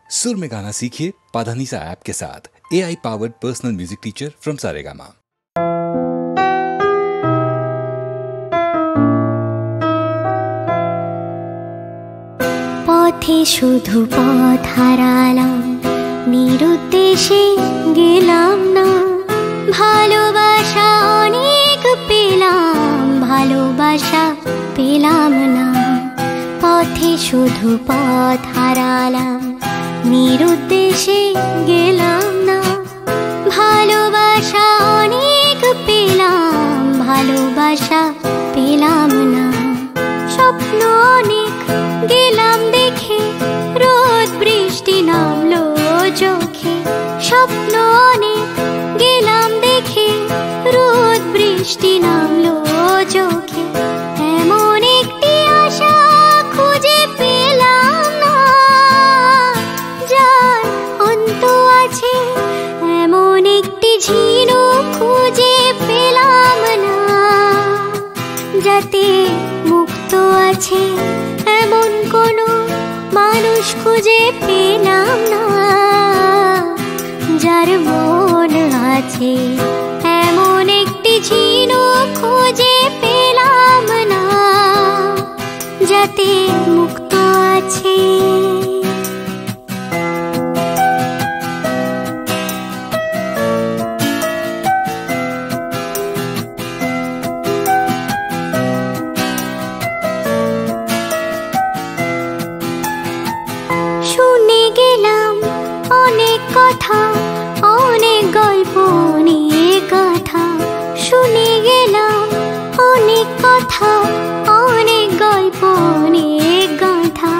सुर में गाना सीखिए पाधानीसा ऐप के साथ। AI powered personal music teacher from Saregama. পথে শুধু পথ হারালাম, নিরুদ্দেশে গেলাম না। ভালোবাসা অনেক পেলাম, ভালোবাসা পেলাম না। পথে শুধু পথ হারালাম, নিরুদ্দেশে গেলাম না। ভালোবাসা অনেক পেলাম, ভালোবাসা পেলাম না। স্বপ্ন অনেক গেলাম দেখে, রোদ বৃষ্টি নামলো চোখে। স্বপ্ন অনেক গেলাম দেখে, রোদ বৃষ্টি নামলো চোখে। এমন একটি আশা খুঁজে পেলাম না, যার অন্ত আছে। এমন একটি ঝিনুক খুঁজে পেলাম না, যাতে মুক্ত আছে। এমন কোনো মানুষ খুঁজে পেলাম না, যার মন আছে। এমন একটি ঝিনুক খুঁজে পেলাম না, যাতে মুক্ত আছে। শুনে গেলাম অনেক কথা, অনেক গল্প নিয়ে গাথা। শুনে গেলাম অনেক কথা, অনেক গল্প নিয়ে গাথা।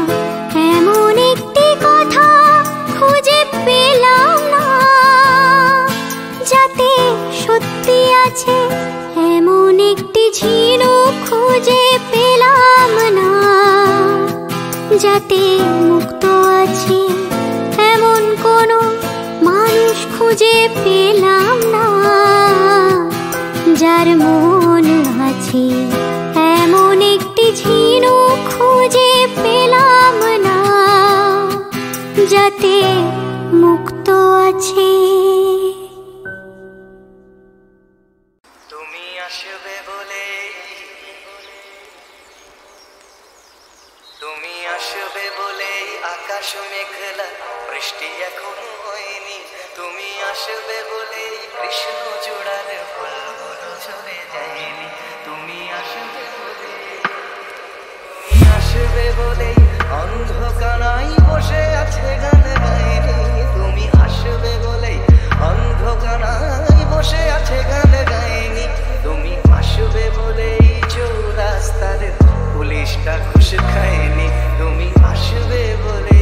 এমন একটি কথা খুঁজে পেলাম না, যাতে সত্যি আছে। এমন একটি ঝিনুক খুঁজে পেলাম না, যাতে মুক্ত আছে। এমন কোনো মানুষ খুঁজে পেলাম না, যার মন আছে। এমন একটি ঝিনুক খুঁজে পেলাম না, যাতে মুক্ত আছে। তুমি আসবে বলে, তুমি আসবে বলে আকাশ মেঘলা, বৃষ্টি এখনো হয়নি। তুমি আসবে বলে কৃষ্ণ চূড়ার ফুলগুলো ঝরে যায়নি। তুমি আসবে বলে, তুমি আসবে বলে অন্ধকারাই বসে আছে গান গায়নি। তুমি আসবে বলে অন্ধকারাই বসে আছে গান গায়নি। তুমি আসবে বলে চৌরাস্তার পুলিশটা ঘুষ খায়নি। তুমি আসবে বলে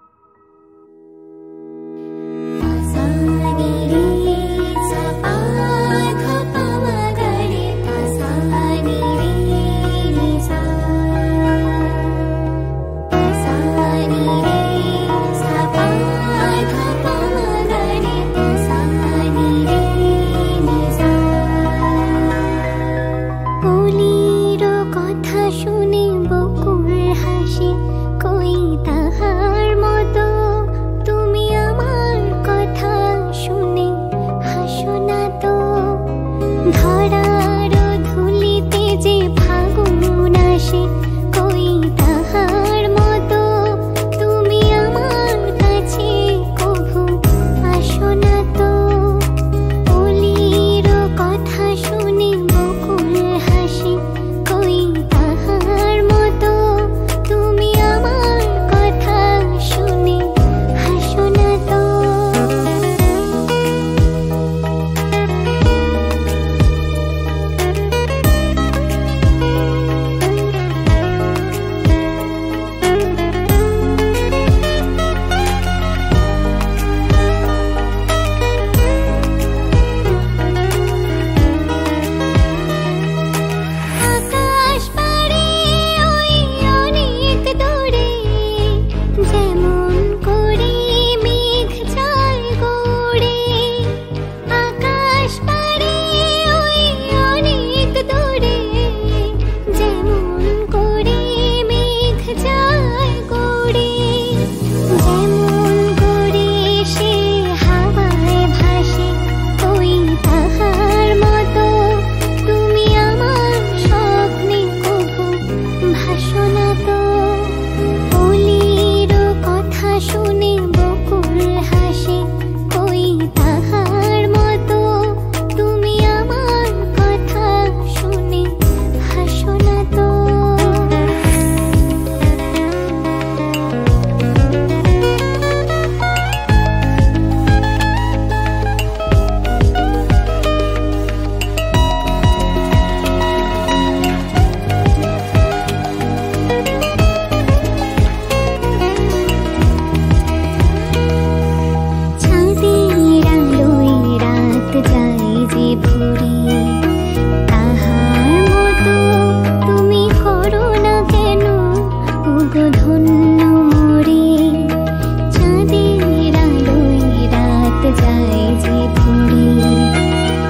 যায় যে ভরে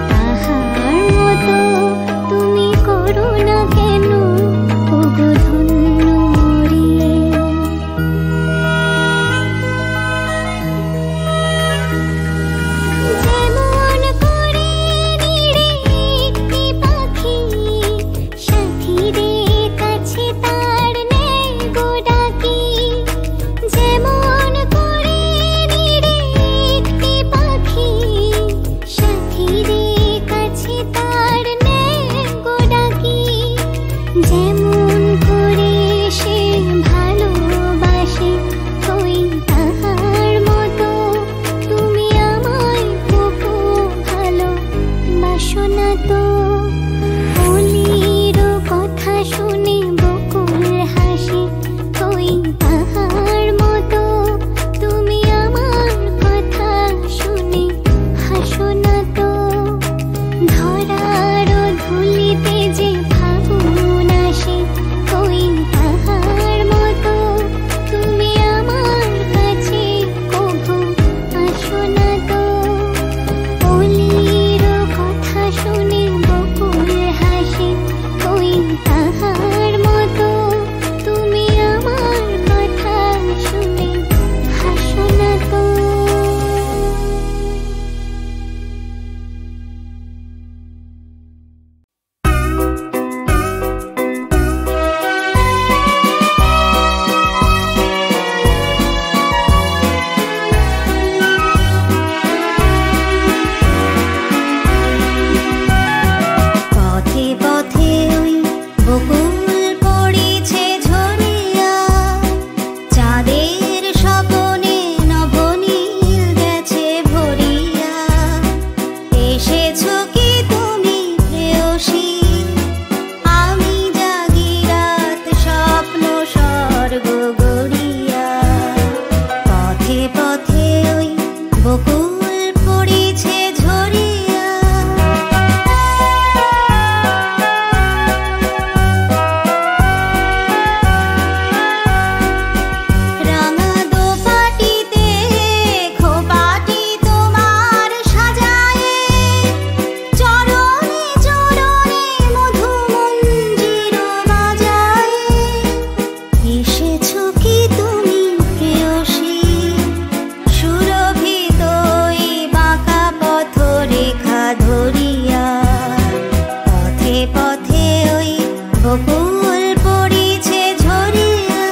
তাহার মতো তুমি করো না কেন ওগো ধন্য মোরে যেমন করে নিড়ে একটি পাখি সাথীদের কাছে তার নেই গো ডাকি যেমন করে নিড়ে একটি পাখি সাথীদের কাছে তার নেই গো ডাকি যেমন করে সে ভালোবাসে ওই তাহার মতো তুমি আমায় তবু ভালোবাসো না তো অলির কথা শুনে বকুল হাসে ওই তাহার মতো তুমি আমার কথা শুনে হাসো না তো ধরার ধুলিতে যে ফাগুন আসে ওই তাহার মতো তুমি আমার কাছে কভু আসো না তো অলির কথা শুনে বকুল হাসে ওই তাহার মতো তুমি আমার কথা শুনে হাসো না তো পথে পথে ওই বকুল পড়েছে ঝরিয়া চাঁদের স্বপনে নবনীল গেছে ভরিয়া এসেছো কি তুমি প্রেয়সী আমি জাগি রাত স্বপ্ন স্বর্গ গড়িয়া পথে পথে ওই বকুল পড়েছে ঝরিয়া রাঙা দোপাটিতে খোপাটি তোমার সাজায়ে চরণে চরণে মধু মঞ্জির বাজায়ে এসেছো কি তুমি প্রেয়সী সুরভিত এই বাঁকা পথ রেখা ধরিয়া পথে পথে ওই বকুল পড়েছে ঝরিয়া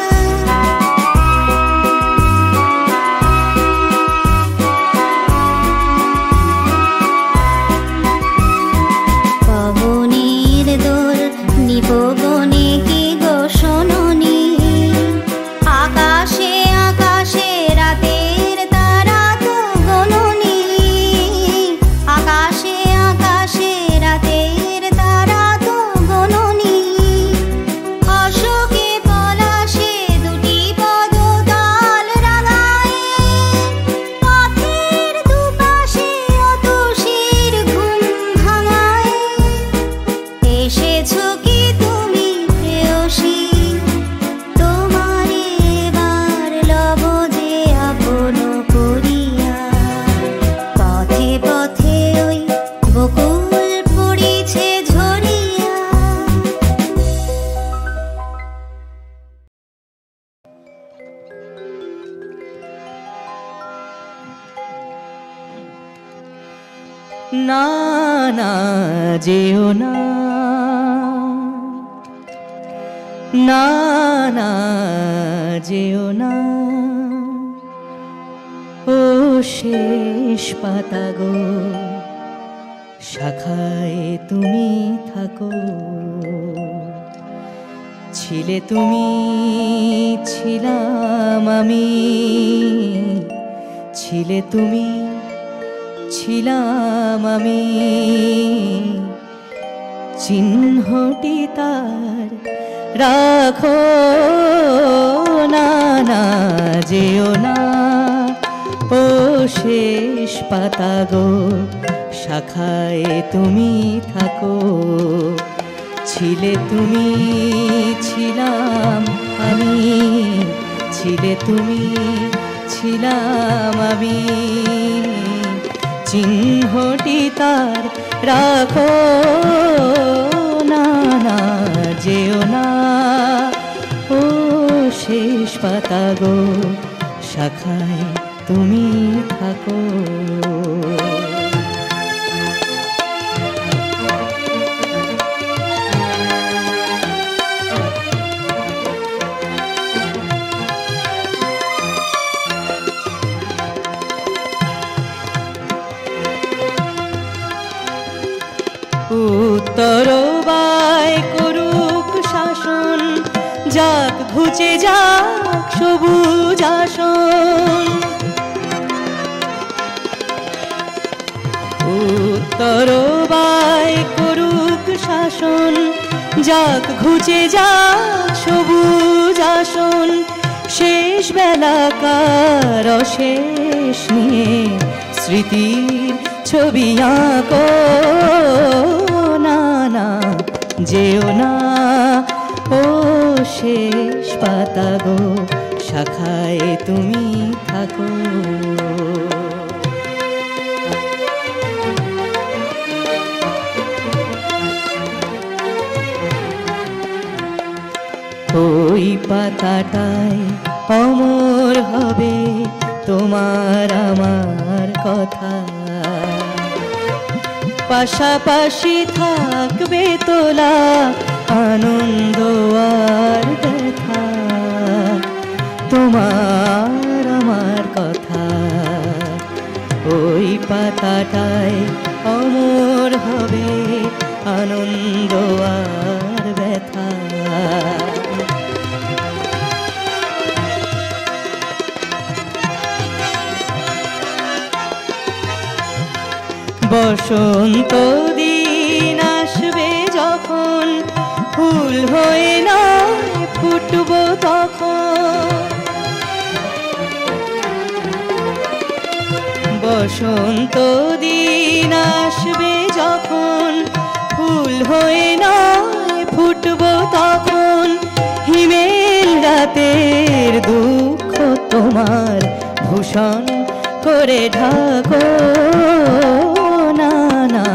পবনের দোল নিপবনে কি গো শোনোনি আকাশে আকাশে রাতের তারা তো গণনি আকাশে আকাশে রাতের তারা তো গণনি অশোকে পলাশে দুটি পদতল রাঙায়ে পথের দুপাশে অতসীর ঘুম ভাঙায়ে এসেছো কি তুমি প্রেয়সী তোমার এবার লব যে আপন করিয়া পথে পথে ওই বকুল পড়েছে ঝরিয়া না না যেও না না না যেও না ও শেষ পাতা গো শাখায় তুমি থাকো ছিলে তুমি ছিলাম আমি ছিলে তুমি ছিলাম আমি চিহ্নটি তার রাখো না না যেও না ও শেষ পাতা গো শাখায় তুমি থাকো ছিলে তুমি ছিলাম আমি ছিলে তুমি ছিলাম আমি চিহ্নটি তার রাখো না না যেও না ও শেষ পাতা গো শাখায় তুমি থাকো উত্তর বায় করুক শাসন যাক ঘুচে যাক সবুজ আসন উত্তর বায় করুক শাসন যাক ঘুচে যাক সবুজ আসন শেষ বেলাকার অশেষ নিয়ে স্মৃতির ছবি আঁকো না না যেও না ও শেষ পাতা গো শাখায় তুমি থাকো ওই পাতাটায় অমর হবে তোমার আমার কথা পাশাপাশি থাকবে তোলা আনন্দ আর ব্যথা তোমার আমার কথা ওই পাতাটায় অমর হবে আনন্দ আর ব্যথা বসন্ত দিন আসবে যখন ফুল হয়ে না ফুটব তখন বসন্ত দিন আসবে যখন ফুল হয়ে না ফুটব তখন হিমেল রাতের দুঃখ তোমার ভূষণ করে ঢাকো না না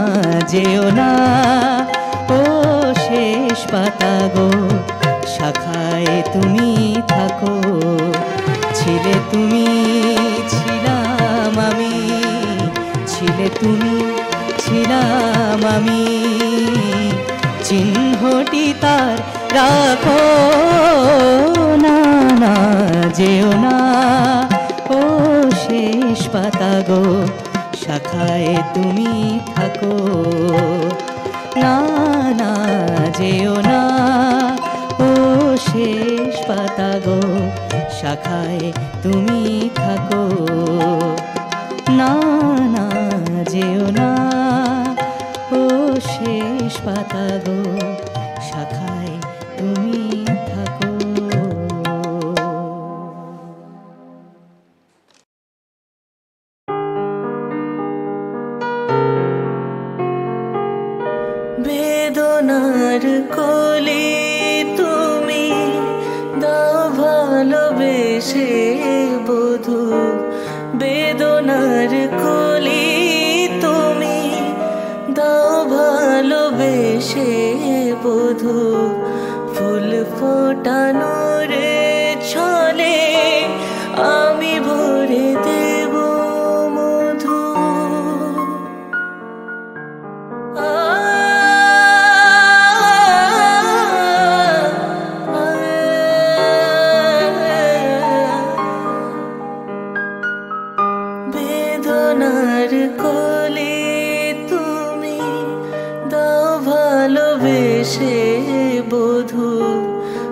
যেও না ও শেষ পাতা গো শাখায় তুমি থাকো ছিলে তুমি ছিলাম আমি ছিলে তুমি ছিলাম আমি চিহ্নটি তার রাখো না না যেও না ও শেষ পাতা গো শাখায় তুমি থাকো না না যেও না ও শেষ পাতা গো শাখায় তুমি থাকো না না যেও না ও শেষ পাতা গো শাখায় তুমি থাকো বেদনার কোলে তুমি দাও ভালোবেসে বধূ বেদনার কোলে তুমি দাও ভালোবেসে বধূ ফুল ফোটানোর ছলে আমি ভরে দেব মধু বেদনার কোলে তুমি দাও ভালোবেসে বধূ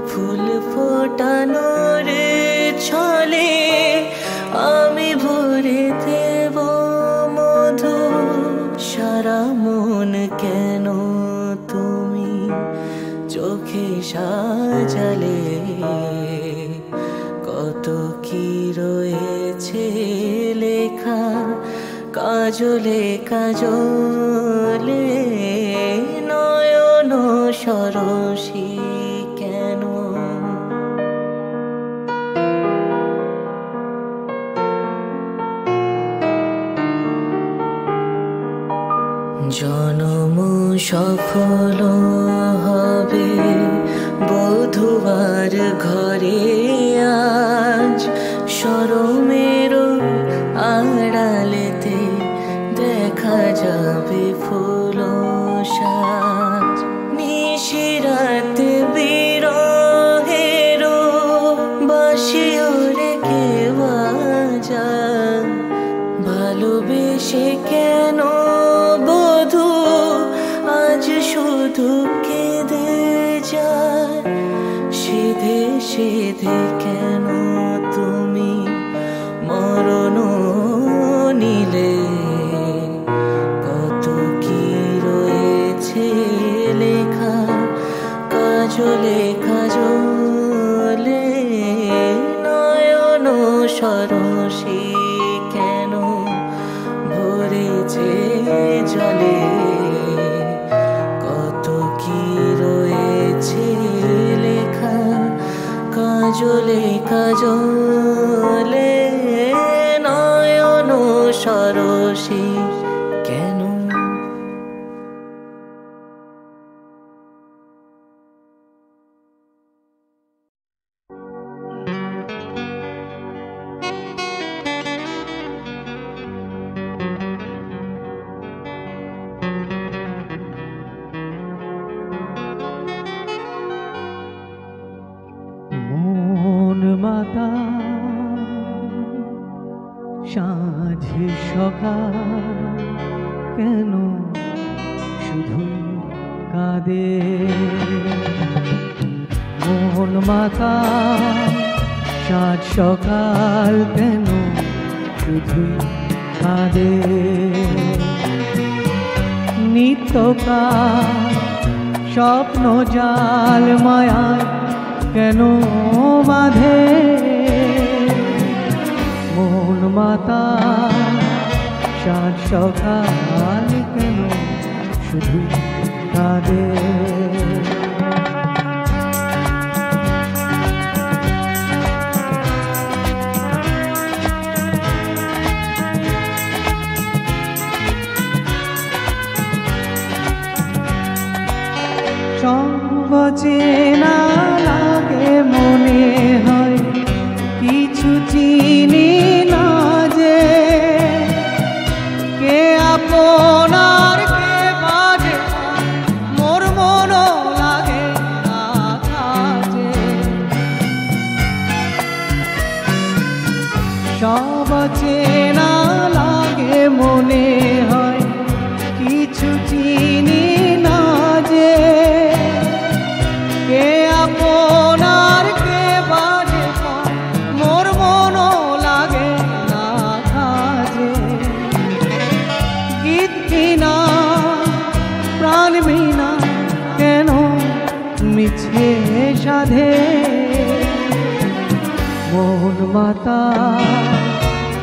ফুল ফোটানোর ছলে আমি ভরে দেব মধু সারা মন কেন তুমি চোখে সাজালে কত কি রয়েছে লেখা কাজলে কাজলে নয়ন সরসী কেন জনম সফল হবে বধুবার ঘরে আজ শরমের আড়ালেতে দেখা যাবে ফুল সাজ নিশিরাতে বিরহের বাঁশিও রেখে বাজায় ভালোবেসে কেন বধূ আজ শুধু কেঁদে যায় সিধে সিধে কেন তুমি মরণ নিলে কত কি রয়েছে লেখা কাজলে কাজলে নয়ন সরসী কেন ভরেছে জলে কত কি রয়েছে লেখা কাজলে কাজলে নয়ন সরসী কেন মাতা সাঁঝে সকাল কেন শুধু কাঁদে মন মাতা সাঁঝ সকাল কেন শুধু কাঁদে নিত্যকাল স্বপ্ন জাল মায়ায় কেন বাঁধে মন মাতা সাঁঝ সকাল কেন শুধু কাঁদে চেনা লাগে মনে হয় কিছু চিনি না যে কে আপনার কে বাজে মোর মন লাগে না কাজে সব চেনা লাগে মনে হয় কিছু চিনি না যে কে আপনার কে বাজে মোর মন লাগে না কাজে গীত বিনা প্রাণ বিনা কেন মিছে সাধে মোহন মাতা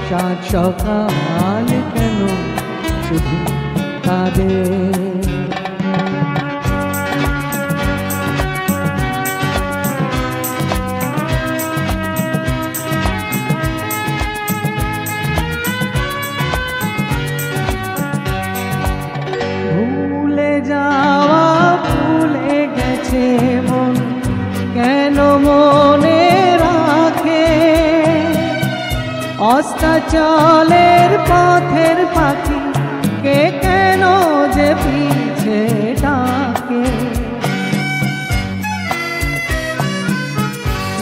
সাঁঝ সকাল কেন শুধু কাঁদে যাওয়া ভুলে গেছে মন কেন মনে রাখে অস্তাচলের পথের পাখি কে কেন যে পিছে ডাকে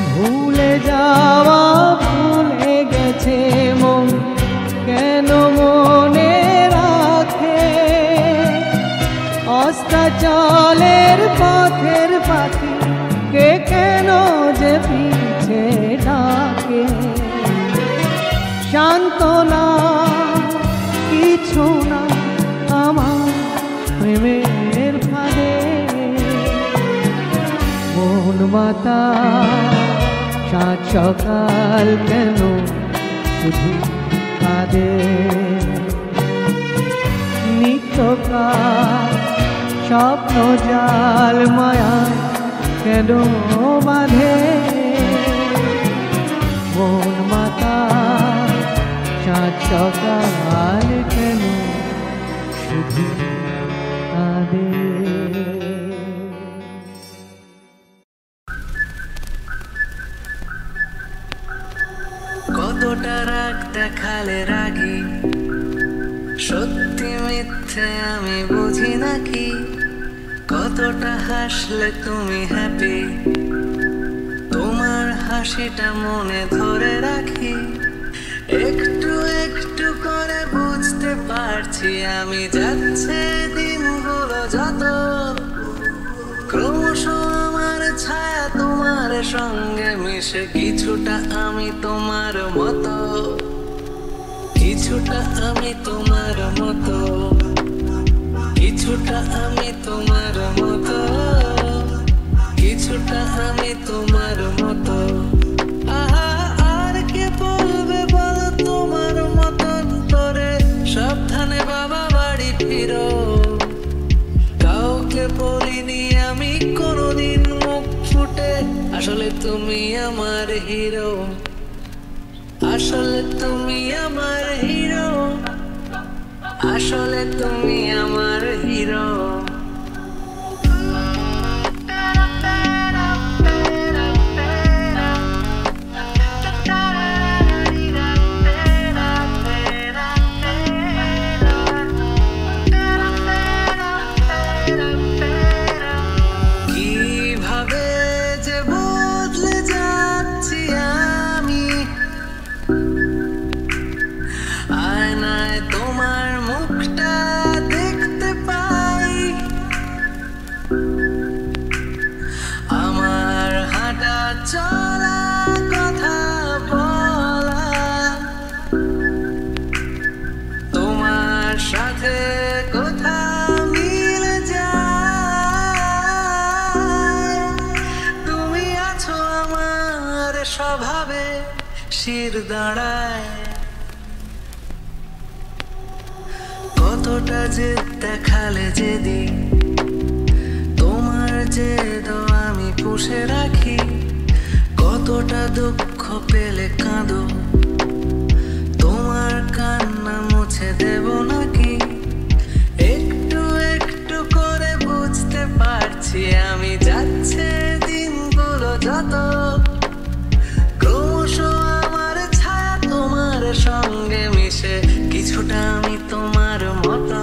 ভুলে যাওয়া ভুলে গেছে মন কেন মনে রাখে অস্তাচলের পথের পাখি কে কেন যে পিছে ডাকে সান্ত্বনা কিছু না আমার প্রেমের ফাঁদে মন মাতা সাঁঝ সকাল কেন শুধু কাঁদে নিত্যকাল স্বপ্ন জাল মায়া কেন বাঁধে মন মাতা সাঁঝ সকাল কেন শুধু মিথ্যে আমি বুঝি নাকি কতটা হাসলে তুমি হ্যাপি তোমার হাসিটা মনে ধরে রাখি একটু একটু করে বুঝতে পারছি আমি যাচ্ছে দিনগুলো যত ক্রমশ আমার ছায়া তোমার সঙ্গে মিশে কিছুটা আমি তোমার মতো কিছুটা আমি তোমার মতো কিছুটা আমি তোমার মতো কিছুটা আমি তোমার মতো আহা আর কে বলবে বলো তোমার মতন করে সাবধানে বাবা বাড়ি ফিরো কাউকে বলিনি আমি কোনোদিন মুখ ফুটে আসলে তুমি আমার হিরো আসলে তুমি আমার হিরো আসলে তুমি আমার হিরো কিভাবে যে বদলে যাচ্ছি আমি আয়নায় তোমার মুখটা দেখতে পাই আমার হাঁটা চলা কথা বলা তোমার সাথে কথা মিলে যায় তুমি আছো আমার স্বভাবে শির দাঁড়ায় কতটা যে দেখালে যেদিন তোমার যে আমি পুষে রাখি কতটা দুঃখ পেলে কাঁদো তোমার কান্না মুছে দেব নাকি একটু একটু করে বুঝতে পারছি আমি যাচ্ছে দিনগুলো যত ক্রমশ আমার ছায়া তোমার সঙ্গে মিশে কিছুটা আমি তোমার মতো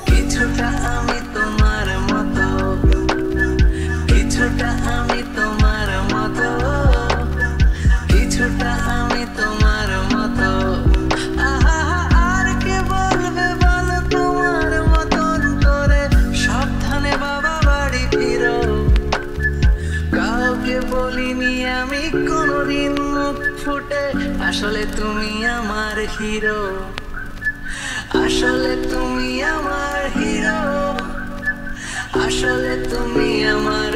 কিছুটা আমি তোমার মতো কিছুটা আমি তোমার মতো কিছুটা আমি তোমার মতো আহা আর কে বলবে বলো তোমার মতন করে সাবধানে বাবা বাড়ি ফিরো কাউকে বলিনি আমি কোনোদিন মুখ ফুটে আসলে তুমি আমার হিরো আসলে তুমি আমার হিরো আসলে তুমি আমার